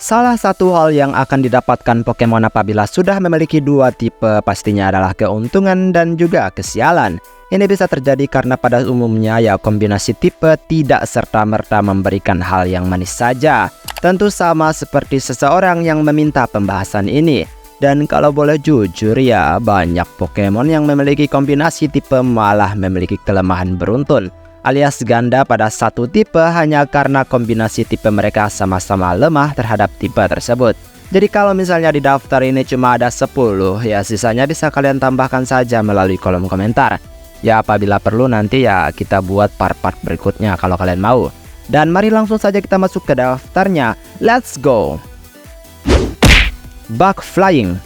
Salah satu hal yang akan didapatkan Pokemon apabila sudah memiliki dua tipe pastinya adalah keuntungan dan juga kesialan. Ini bisa terjadi karena pada umumnya ya kombinasi tipe tidak serta-merta memberikan hal yang manis saja. Tentu sama seperti seseorang yang meminta pembahasan ini. Dan kalau boleh jujur ya, banyak Pokemon yang memiliki kombinasi tipe malah memiliki kelemahan beruntun, alias ganda pada satu tipe hanya karena kombinasi tipe mereka sama-sama lemah terhadap tipe tersebut. Jadi kalau misalnya di daftar ini cuma ada 10, ya sisanya bisa kalian tambahkan saja melalui kolom komentar. Ya apabila perlu nanti ya kita buat part-part berikutnya kalau kalian mau. Dan mari langsung saja kita masuk ke daftarnya. Let's go! Bug Flying.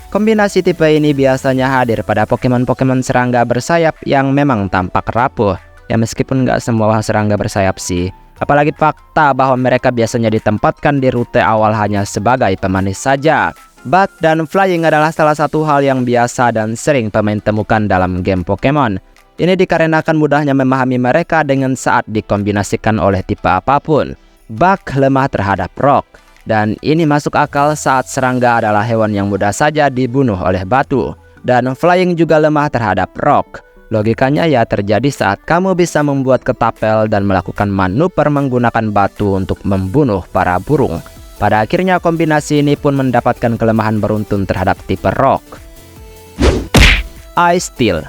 Kombinasi tipe ini biasanya hadir pada Pokemon-Pokemon serangga bersayap yang memang tampak rapuh. Ya meskipun nggak semua serangga bersayap sih. Apalagi fakta bahwa mereka biasanya ditempatkan di rute awal hanya sebagai pemanis saja. Bug dan Flying adalah salah satu hal yang biasa dan sering pemain temukan dalam game Pokemon. Ini dikarenakan mudahnya memahami mereka dengan saat dikombinasikan oleh tipe apapun. Bug lemah terhadap rock. Dan ini masuk akal saat serangga adalah hewan yang mudah saja dibunuh oleh batu. Dan Flying juga lemah terhadap rock. Logikanya ya terjadi saat kamu bisa membuat ketapel dan melakukan manuver menggunakan batu untuk membunuh para burung. Pada akhirnya kombinasi ini pun mendapatkan kelemahan beruntun terhadap tipe rock. Ice Steel.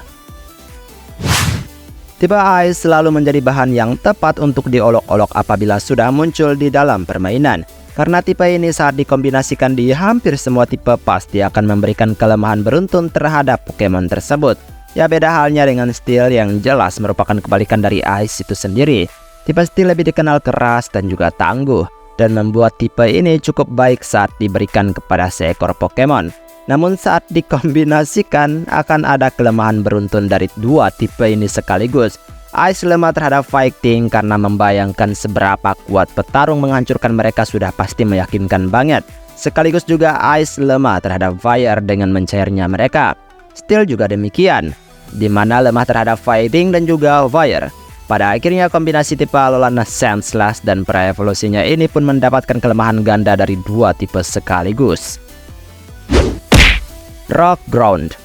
Tipe Ice selalu menjadi bahan yang tepat untuk diolok-olok apabila sudah muncul di dalam permainan. Karena tipe ini saat dikombinasikan di hampir semua tipe pasti akan memberikan kelemahan beruntun terhadap Pokemon tersebut. Ya beda halnya dengan Steel yang jelas merupakan kebalikan dari Ice itu sendiri. Tipe Steel lebih dikenal keras dan juga tangguh. Dan membuat tipe ini cukup baik saat diberikan kepada seekor Pokemon. Namun saat dikombinasikan akan ada kelemahan beruntun dari dua tipe ini sekaligus. Ice lemah terhadap fighting karena membayangkan seberapa kuat petarung menghancurkan mereka sudah pasti meyakinkan banget. Sekaligus juga Ice lemah terhadap fire dengan mencairnya mereka. Steel juga demikian, di mana lemah terhadap fighting dan juga fire. Pada akhirnya kombinasi tipe Alolan Sandslash dan pra-evolusinya ini pun mendapatkan kelemahan ganda dari dua tipe sekaligus. Rock Ground.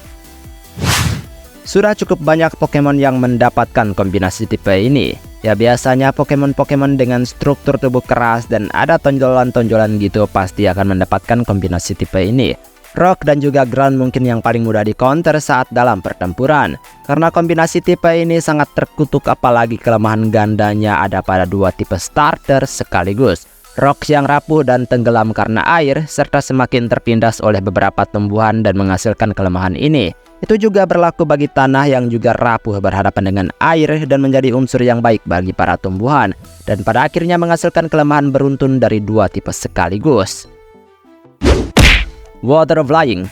Sudah cukup banyak Pokemon yang mendapatkan kombinasi tipe ini. Ya biasanya Pokemon-Pokemon dengan struktur tubuh keras dan ada tonjolan-tonjolan gitu pasti akan mendapatkan kombinasi tipe ini. Rock dan juga Ground mungkin yang paling mudah di counter saat dalam pertempuran. Karena kombinasi tipe ini sangat terkutuk apalagi kelemahan gandanya ada pada dua tipe starter sekaligus. Rock yang rapuh dan tenggelam karena air serta semakin tertindas oleh beberapa tumbuhan dan menghasilkan kelemahan ini. Itu juga berlaku bagi tanah yang juga rapuh berhadapan dengan air dan menjadi unsur yang baik bagi para tumbuhan. Dan pada akhirnya menghasilkan kelemahan beruntun dari dua tipe sekaligus. Water Flying.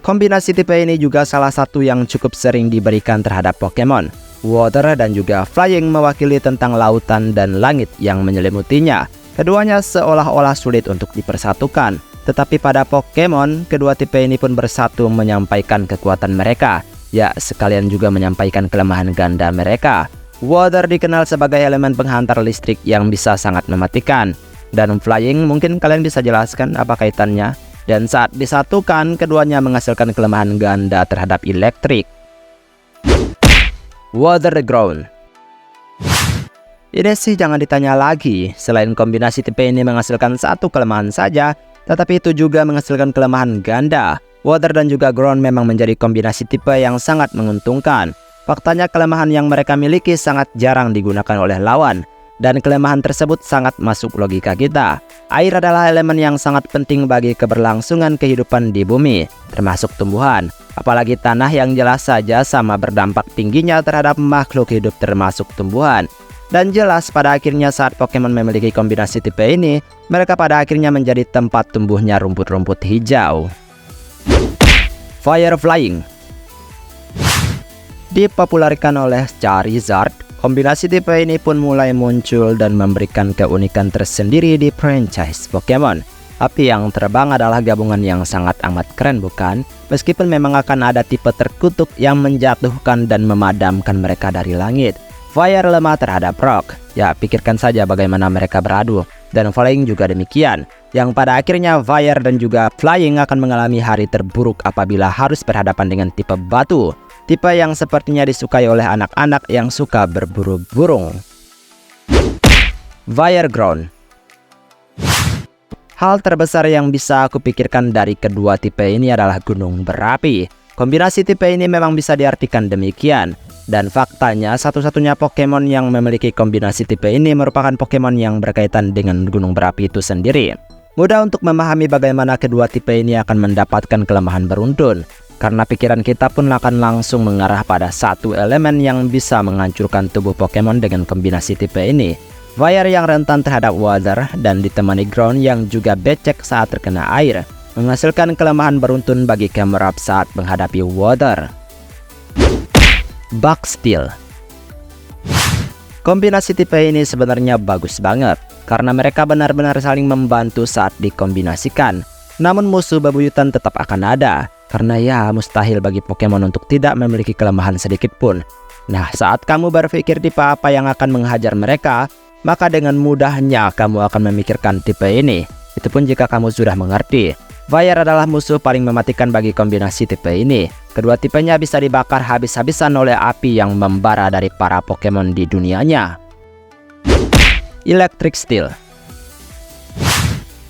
Kombinasi tipe ini juga salah satu yang cukup sering diberikan terhadap Pokemon. Water dan juga Flying mewakili tentang lautan dan langit yang menyelimutinya. Keduanya seolah-olah sulit untuk dipersatukan. Tetapi pada Pokemon, kedua tipe ini pun bersatu menyampaikan kekuatan mereka. Ya, sekalian juga menyampaikan kelemahan ganda mereka. Water dikenal sebagai elemen penghantar listrik yang bisa sangat mematikan. Dan Flying mungkin kalian bisa jelaskan apa kaitannya. Dan saat disatukan, keduanya menghasilkan kelemahan ganda terhadap elektrik. Water Ground. Ini sih jangan ditanya lagi. Selain kombinasi tipe ini menghasilkan satu kelemahan saja, tetapi itu juga menghasilkan kelemahan ganda. Water dan juga Ground memang menjadi kombinasi tipe yang sangat menguntungkan. Faktanya kelemahan yang mereka miliki sangat jarang digunakan oleh lawan. Dan kelemahan tersebut sangat masuk logika kita. Air adalah elemen yang sangat penting bagi keberlangsungan kehidupan di bumi, termasuk tumbuhan. Apalagi tanah yang jelas saja sama berdampak tingginya terhadap makhluk hidup termasuk tumbuhan. Dan jelas pada akhirnya saat Pokemon memiliki kombinasi tipe ini, mereka pada akhirnya menjadi tempat tumbuhnya rumput-rumput hijau. Fire Flying. Dipopulerkan oleh Charizard, kombinasi tipe ini pun mulai muncul dan memberikan keunikan tersendiri di franchise Pokemon. Api yang terbang adalah gabungan yang sangat amat keren bukan? Meskipun memang akan ada tipe terkutuk yang menjatuhkan dan memadamkan mereka dari langit. Fire lemah terhadap Rock. Ya, pikirkan saja bagaimana mereka beradu. Dan Flying juga demikian, yang pada akhirnya Fire dan juga Flying akan mengalami hari terburuk apabila harus berhadapan dengan tipe Batu, tipe yang sepertinya disukai oleh anak-anak yang suka berburu burung. Fire Ground. Hal terbesar yang bisa aku pikirkan dari kedua tipe ini adalah gunung berapi. Kombinasi tipe ini memang bisa diartikan demikian. Dan faktanya satu-satunya Pokemon yang memiliki kombinasi tipe ini merupakan Pokemon yang berkaitan dengan gunung berapi itu sendiri. Mudah untuk memahami bagaimana kedua tipe ini akan mendapatkan kelemahan beruntun, karena pikiran kita pun akan langsung mengarah pada satu elemen yang bisa menghancurkan tubuh Pokemon dengan kombinasi tipe ini. Fire yang rentan terhadap water dan ditemani ground yang juga becek saat terkena air, menghasilkan kelemahan beruntun bagi Camerupt saat menghadapi water. Bug Steel. Kombinasi tipe ini sebenarnya bagus banget karena mereka benar-benar saling membantu saat dikombinasikan. Namun musuh bebuyutan tetap akan ada karena ya mustahil bagi Pokemon untuk tidak memiliki kelemahan sedikit pun. Nah, saat kamu berpikir tipe apa yang akan menghajar mereka, maka dengan mudahnya kamu akan memikirkan tipe ini. Itu pun jika kamu sudah mengerti. Fire adalah musuh paling mematikan bagi kombinasi tipe ini. Kedua tipenya bisa dibakar habis-habisan oleh api yang membara dari para Pokemon di dunianya. Electric Steel.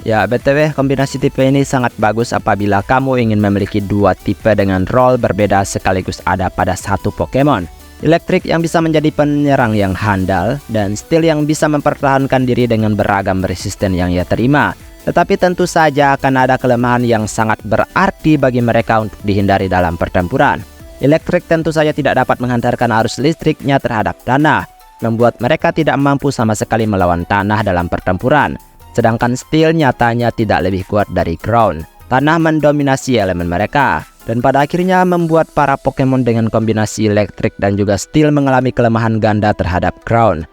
Ya, BTW kombinasi tipe ini sangat bagus apabila kamu ingin memiliki dua tipe dengan role berbeda sekaligus ada pada satu Pokemon. Electric yang bisa menjadi penyerang yang handal, dan Steel yang bisa mempertahankan diri dengan beragam resisten yang ia terima. Tetapi tentu saja akan ada kelemahan yang sangat berarti bagi mereka untuk dihindari dalam pertempuran. Electric tentu saja tidak dapat menghantarkan arus listriknya terhadap tanah, membuat mereka tidak mampu sama sekali melawan tanah dalam pertempuran. Sedangkan Steel nyatanya tidak lebih kuat dari ground. Tanah mendominasi elemen mereka, dan pada akhirnya membuat para Pokemon dengan kombinasi Electric dan juga Steel mengalami kelemahan ganda terhadap ground.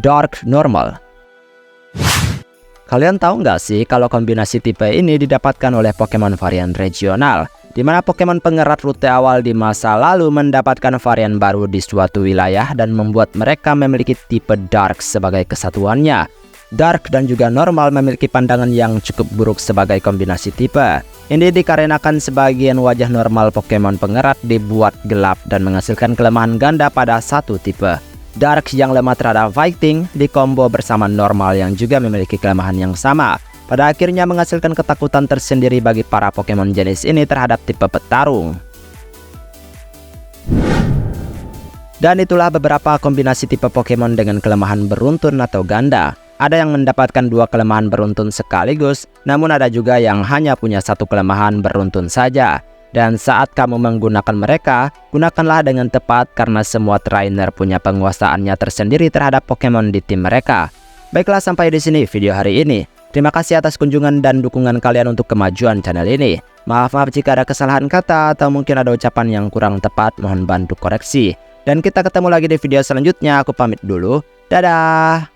Dark Normal. Kalian tahu nggak sih kalau kombinasi tipe ini didapatkan oleh Pokemon varian regional, di mana Pokemon pengerat rute awal di masa lalu mendapatkan varian baru di suatu wilayah dan membuat mereka memiliki tipe Dark sebagai kesatuannya. Dark dan juga Normal memiliki pandangan yang cukup buruk sebagai kombinasi tipe. Ini dikarenakan sebagian wajah normal Pokemon pengerat dibuat gelap dan menghasilkan kelemahan ganda pada satu tipe. Dark yang lemah terhadap fighting dikombo bersama Normal yang juga memiliki kelemahan yang sama, pada akhirnya menghasilkan ketakutan tersendiri bagi para Pokemon jenis ini terhadap tipe petarung. Dan itulah beberapa kombinasi tipe Pokemon dengan kelemahan beruntun atau ganda. Ada yang mendapatkan dua kelemahan beruntun sekaligus, namun ada juga yang hanya punya satu kelemahan beruntun saja. Dan saat kamu menggunakan mereka, gunakanlah dengan tepat karena semua trainer punya penguasaannya tersendiri terhadap Pokemon di tim mereka. Baiklah, sampai di sini video hari ini. Terima kasih atas kunjungan dan dukungan kalian untuk kemajuan channel ini. Maaf jika ada kesalahan kata atau mungkin ada ucapan yang kurang tepat, mohon bantu koreksi. Dan kita ketemu lagi di video selanjutnya, aku pamit dulu. Dadah!